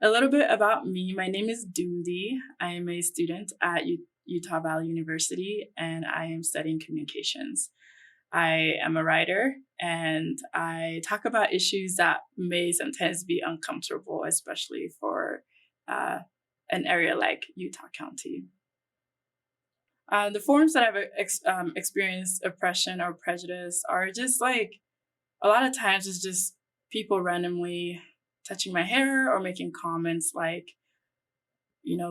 A little bit about me. My name is Dumdi. I am a student at Utah Valley University and I am studying communications. I am a writer and I talk about issues that may sometimes be uncomfortable, especially for uh, an area like Utah County. The forms that I've experienced oppression or prejudice are just like a lot of times it's just people randomly touching my hair or making comments like,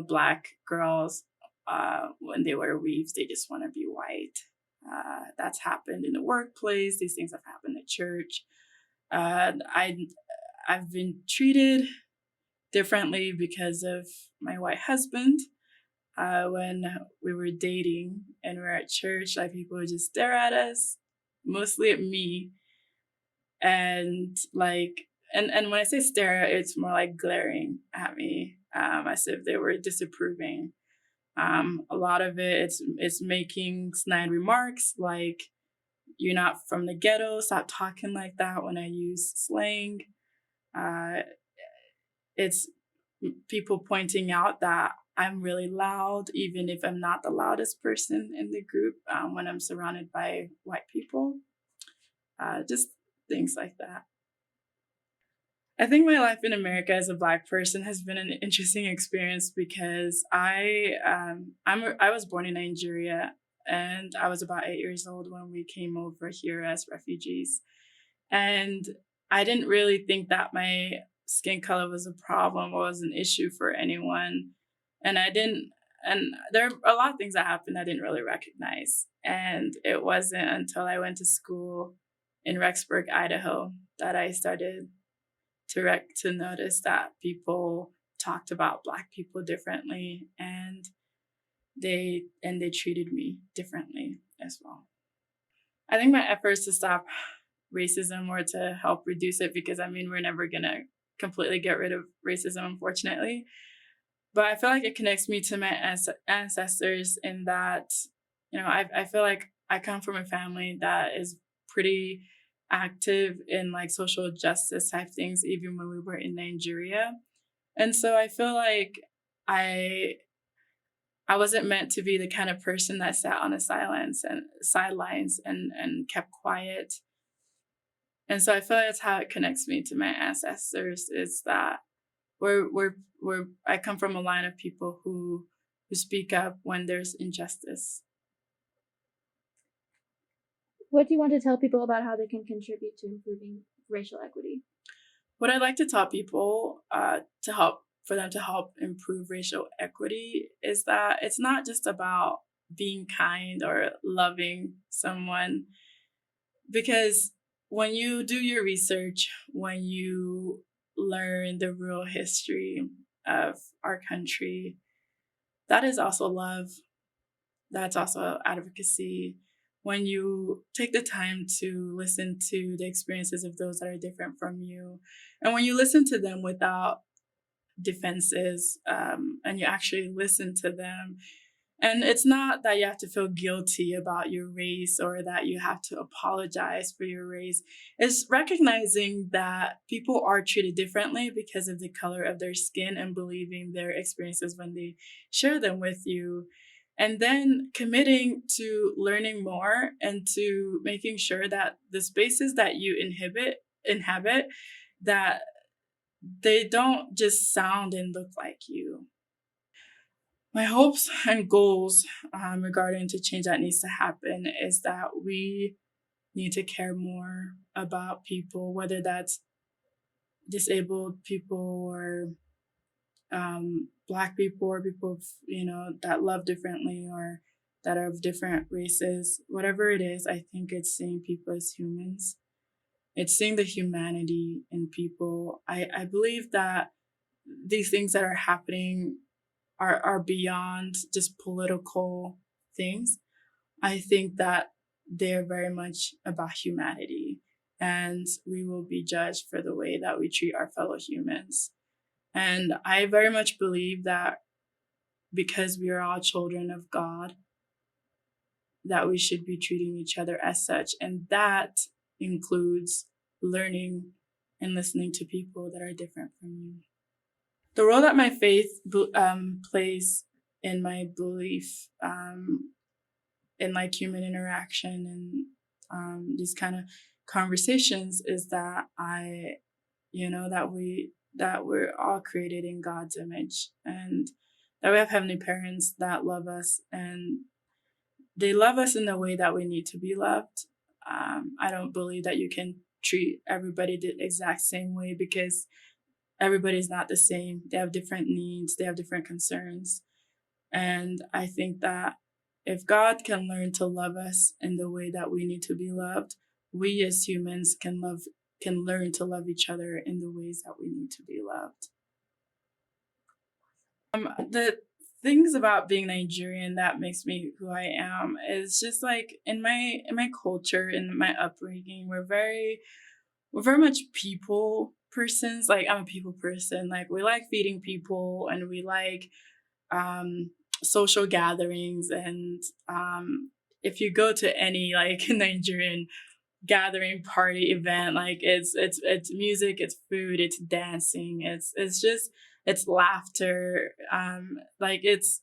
black girls, when they wear weaves, they just want to be white. That's happened in the workplace. These things have happened at church. I I've been treated differently because of my white husband. When we were dating and we were at church, like people would just stare at us, mostly at me, and when I say stare, it's more like glaring at me, as if they were disapproving. A lot of it's making snide remarks like "You're not from the ghetto. Stop talking like that." When I use slang, uh, it's people pointing out that I'm really loud, even if I'm not the loudest person in the group. When I'm surrounded by white people, just things like that. I think my life in America as a Black person has been an interesting experience because I was born in Nigeria and I was about 8 years old when we came over here as refugees, and I didn't really think that my skin color was a problem or was an issue for anyone, and I didn't. And there are a lot of things that happened I didn't really recognize, and it wasn't until I went to school in Rexburg, Idaho, that I started to notice that people talked about Black people differently, and they treated me differently as well. I think my efforts to stop racism or to help reduce it, because I mean we're never gonna completely get rid of racism, unfortunately, but I feel like it connects me to my ancestors in that, I feel like I come from a family that is pretty active in like social justice type things, even when we were in Nigeria. And so I feel like I I wasn't meant to be the kind of person that sat on the sidelines and kept quiet. And so I feel like that's how it connects me to my ancestors, is that I come from a line of people who speak up when there's injustice. What do you want to tell people about how they can contribute to improving racial equity? What I'd like to tell people, to help improve racial equity, is that it's not just about being kind or loving someone, because when you do your research, when you learn the real history of our country, that is also love. That's also advocacy. When you take the time to listen to the experiences of those that are different from you, and when you listen to them without defenses, and you actually listen to them, and it's not that you have to feel guilty about your race or that you have to apologize for your race. It's recognizing that people are treated differently because of the color of their skin, and believing their experiences when they share them with you. And then committing to learning more and to making sure that the spaces that you inhabit, that they don't just sound and look like you. My hopes and goals, regarding to change that needs to happen, is that we need to care more about people, whether that's disabled people or Black people or people, that love differently or that are of different races. Whatever it is, I think it's seeing people as humans. It's seeing the humanity in people. I believe that these things that are happening are beyond just political things. I think that they're very much about humanity, and we will be judged for the way that we treat our fellow humans. And I very much believe that because we are all children of God, that we should be treating each other as such. And that includes learning and listening to people that are different from you. The role that my faith plays in my belief in like human interaction and these kind of conversations is that that we're all created in God's image, and that we have heavenly parents that love us, and they love us in the way that we need to be loved. I don't believe that you can treat everybody the exact same way because everybody's not the same. They have different needs, they have different concerns. And I think that if God can learn to love us in the way that we need to be loved, we as humans can learn to love each other in the ways that we need to be loved. The things about being Nigerian that makes me who I am is just like in my culture, in my upbringing, we're very much people persons. Like I'm a people person. Like we like feeding people and we like um social gatherings, and if you go to any like Nigerian gathering party event, like it's music, it's food, it's dancing, it's just it's laughter, like it's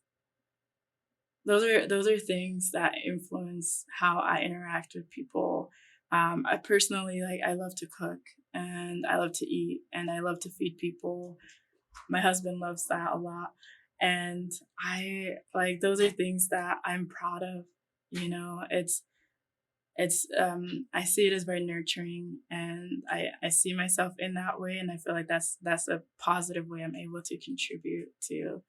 those are things that influence how I interact with people. I personally like I love to cook and I love to eat and I love to feed people. My husband loves that a lot, and I like those are things that I'm proud of. You know, it's I see it as very nurturing, and I see myself in that way, and I feel like that's a positive way I'm able to contribute to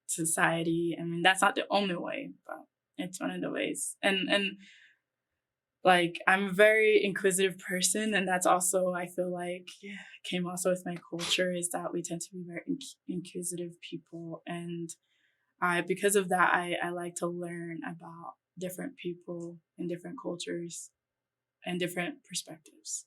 society. I mean, that's not the only way, but it's one of the ways. And like I'm a very inquisitive person, and that's also I feel like came also with my culture is that we tend to be very inquisitive people, and I because of that I like to learn about different people and different cultures and different perspectives.